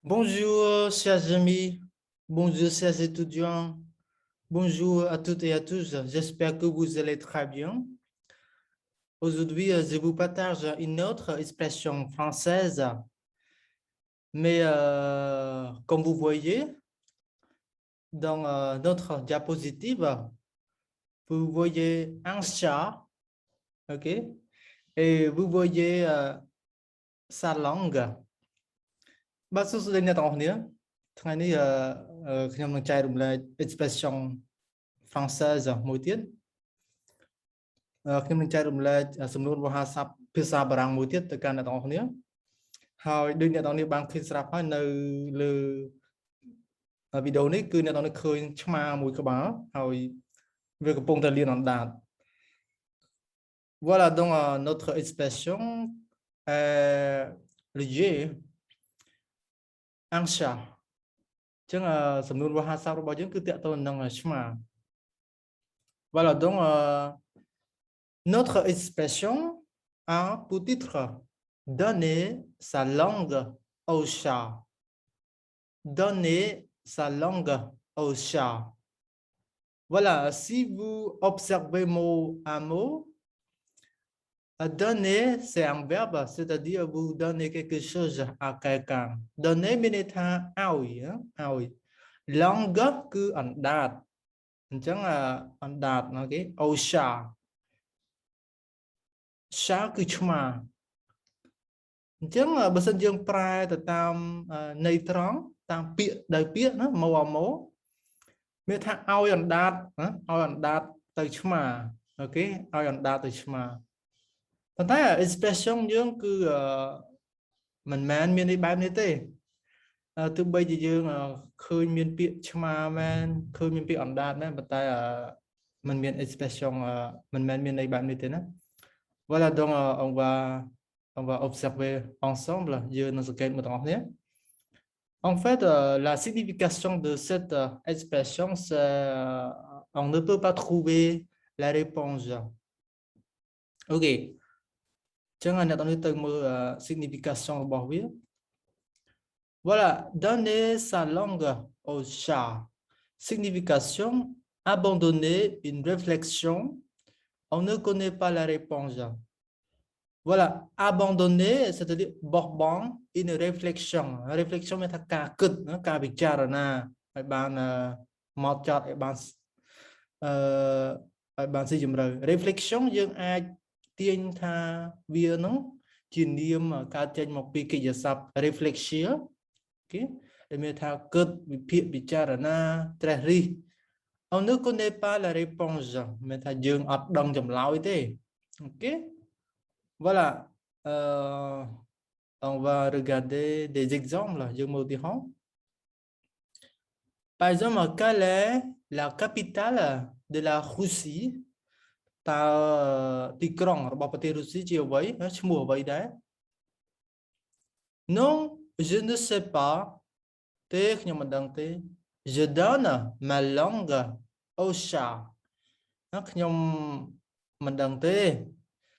Bonjour, chers amis. Bonjour, chers étudiants. Bonjour à toutes et à tous. J'espère que vous allez très bien. Aujourd'hui, je vous partage une autre expression française. Mais comme vous voyez dans notre diapositive, vous voyez un chat, ok? Et vous voyez sa langue. បាទសួស្តីអ្នកទាំងអស់គ្នាថ្ងៃនេះខ្ញុំនឹងចែករំលែក expression française មួយទៀតខ្ញុំនឹងចែករំលែកសំណួរវោហារស័ព្ទភាសាបារាំងមួយទៀតទៅកាន់អ្នកទាំងអស់គ្នាហើយដូចអ្នកទាំងអស់គ្នាបានឃើញស្រាប់ហើយនៅលើវីដេអូនេះគឺអ្នកទាំងអស់គ្នាឃើញឆ្មាមួយក្បាលហើយវាកំពុងតែលានអណ្ដាត Voilà donc notre expression liée un chat អញ្ចឹងសំណួរវោហារស័ព្ទរបស់យើងគឺតាក់ទងនឹងឆ្មា Voilà, donc notre expression a pour titre donner sa langue au chat. Donner sa langue au chat. Voilà, si vous observez mot à mot, donner c'est un verbe, c'est-à-dire vous donnez quelque chose à quelqu'un. Donner មានន័យថាឲ្យlangue គឺអណ្ដាតអញ្ចឹងអណ្ដាតអូខេ au chat chat គឺឆ្មាអញ្ចឹងបើសិនយើងប្រែទៅតាមន័យត្រង់តាមពាក្យដោយពាក្យណាមកអាមកមានថាឲ្យអណ្ដាតឲ្យអណ្ដាតទៅឆ្មាអូខេឲ្យអណ្ដាតទៅឆ្មាប៉ុន្តែ expression យើងគឺមិនមែនមានន័យបែបនេះទេទោះបីជាយើងឃើញមានពាក្យឆ្មាមែនឃើញមានពាក្យអណ្ដាតមែនប៉ុន្តែមិនមាន expression មិនមែនមានន័យបែបនេះទេណា Voilà donc on va observer ensemble. En fait, la signification de cette expression, c'est on ne peut pas trouver la réponse. Ok. Signification. Voilà, donner sa langue au chat. Signification, abandonner une réflexion. On ne connaît pas la réponse. Voilà, abandonner, c'est-à-dire bon, une réflexion. Réflexion មានថាការគិតការពិចារណាឲ្យបានមកចត់ឲ្យបានស៊ីជម្រៅ Reflection យើងអាចទាញថាវានោះជានាមកើតចេញមកពីកិច្ចសព្ទ Reflection អូខេដែលមានថាគិតវិភាគពិចារណាត្រេះរិះ On ne connaît pas la réponse មានថាយើងអត់ដឹងចម្លើយទេអូខេVoilà, on va regarder des exemples. Par exemple, quelle est la capitale de la Russie? Non, je ne sais pas. Je donne ma langue au chat.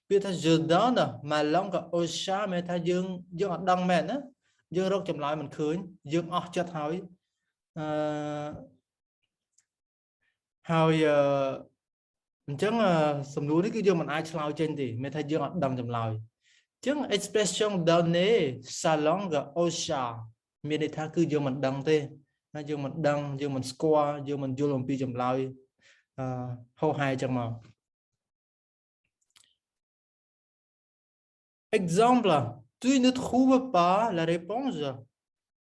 Vì ta je donne ma langue au chat មានថាយើងអត់ដឹងមែនណាយើងរកចម្លើយមិនឃើញយើងអស់ចិត្តហើយអញ្ចឹងសំណួរនេះគឺយើងមិនអាចឆ្លើយចេញទេមានថាយើងអត់ដឹងចម្លើយអញ្ចឹង expression donner sa langue au chat មានន័យថាគឺយើងមិនដឹងទេណាយើងមិនដឹងយើងមិនស្គាល់យើងមិនយល់អំពីចម្លើយហោហាយចឹងមក Exemple, tu ne trouves pas la réponse.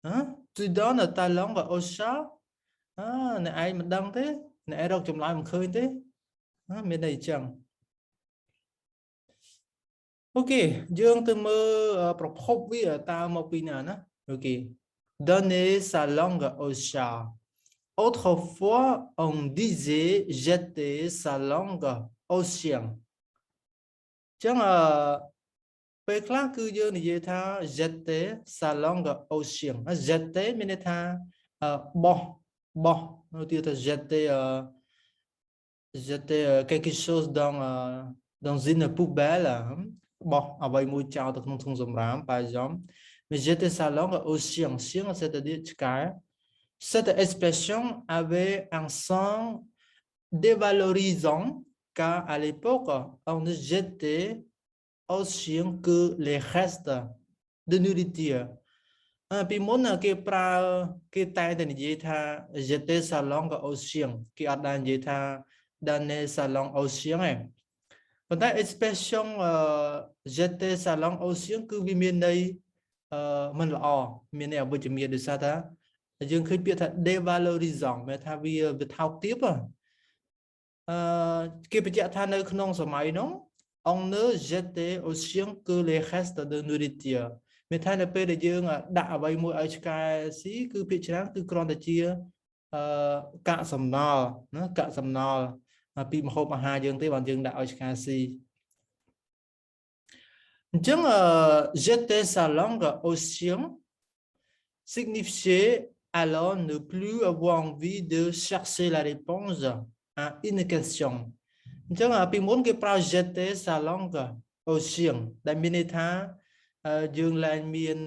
Hein? Tu donnes ta langue au chat. Này ai mà đăng thế? Này ai đâu chùm lại mà khơi thế? Bên đây chẳng. Ok, dương từ mơ propos với ta một pin nè. Ok. Donner sa langue au chat. Autrefois, on disait jeter sa langue au chien. Chẳngពេលខ្លះគឺយើងនិយាយថា jeter sa langue au chien jeter មានន័យថាបោះនៅទៀតថា jeter quelque chose dans une poubelle បោះអ្វីមួយចោលទៅក្នុងធុងសំរាម par exemple mais jeter sa langue au chien. Chien, c'est-à-dire chien. Cette expression avait un sens dévalorisant car à l'époque, on ne jetait aux chiens que les restes de nourriture. Puis muốnគេប្រើគេតែងតែនិយាយថា jeter sa langue au chien គេអត់ដែរនិយាយថា donner sa langue au chien ទេប៉ុន្តែ expression jeter sa langue au chien គឺវាមានន័យមិនល្អមានន័យអវិជ្ជមានដោយសារថាយើងឃើញពាក្យថា dévalorisant មានថាវាថោកទាបគេបញ្ជាក់ថានៅក្នុងសម័យនោះ on ne jetait au chien que les restes de nourriture មានថានៅពេលដែលយើងដាក់អ្វីមួយឲ្យឆ្កែស៊ីគឺភាគច្រើនគឺគ្រាន់តែជាកាកសំណល់ណាកាកសំណល់ពីម្ហូបអាហារយើងទេបើយើងដាក់ឲ្យឆ្កែស៊ីអញ្ចឹងjeter sa langue au chien signifiait alors ne plus avoir envie de chercher la réponse à une question អញ្ចឹងពីមុនគេប្រើ jeter sa langue au chien ដែលមានន័យថាយើងឡើងមាន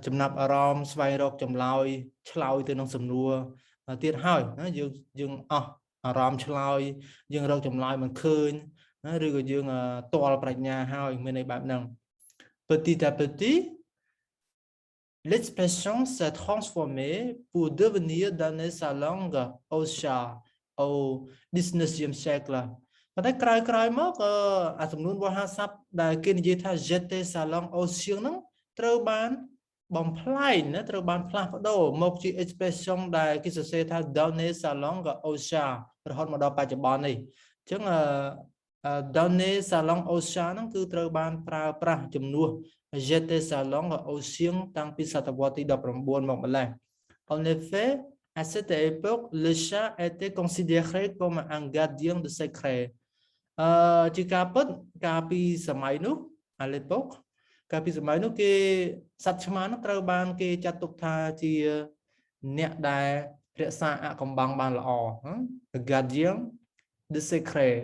ចំណាប់អារម្មណ៍ស្វែងរកចម្លើយឆ្លើយទៅនឹងសំណួរទៀតហើយណាយើងអស់អារម្មណ៍ឆ្លើយយើងរកចម្លើយមិនឃើញណាឬក៏យើងទាល់ប្រាជ្ញាហើយមានន័យបែបហ្នឹង petit à petit l'expression s'est transformée pour devenir donner sa langue au chat au 19e siècle ប៉ុន្តែក្រោយមកអាចំនួនវោហារស័ព្ទដែលគេនិយាយថា jeter sa langue au chien ហ្នឹងត្រូវបានបំផ្លែងណាត្រូវបានផ្លាស់ប្ដូរមកជា expression ដែលគេសរសេរថា donner sa langue au chat រហូតមកដល់បច្ចុប្បន្ននេះអញ្ចឹងdonner sa langue au chat ហ្នឹងគឺត្រូវបានប្រើប្រាស់ជំនួស jeter sa langue au chien តាំងពីសតវត្សទី 19 មកម្ល៉េះ En effet à cette époque le chat était considéré comme un gardien de secret ជាការពិតកាលពីសម័យនោះ à l'époque កាលពីសម័យនោះគេសត្វឆ្មានោះត្រូវបានគេចាត់ទុកថាជាអ្នកដែលរក្សាអកំបាំងបានល្អ gardien de secret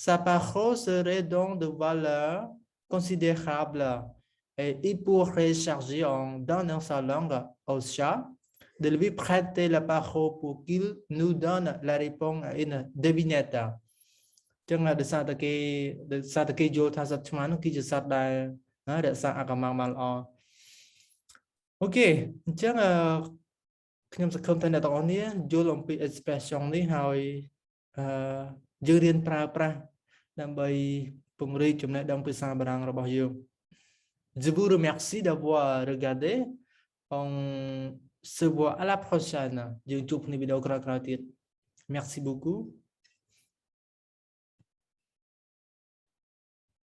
sa parole serait donc de valeur considérable et il pourrait charger en donnant sa langue au chat de lui prêter la parole pour qu'il nous donne la réponse à une devinette ចឹងដោយសារតែគេយល់ថាសត្វឆ្មានោះគឺជាសត្វដែលរក្សាអកំបាំងបានល្អអូខេអញ្ចឹងខ្ញុំសង្ឃឹមថាអ្នកទាំងអស់គ្នាយល់អំពី expression នេះហើយយើងរៀនប្រើប្រាស់ដើម្បីពង្រីកចំណេះដឹងភាសាបារាំងរបស់យើង Je vous remercie d'avoir regardé on se voit à la prochaine យើងជួបគ្នាវីដេអូក្រោយៗទៀត Merci beaucoup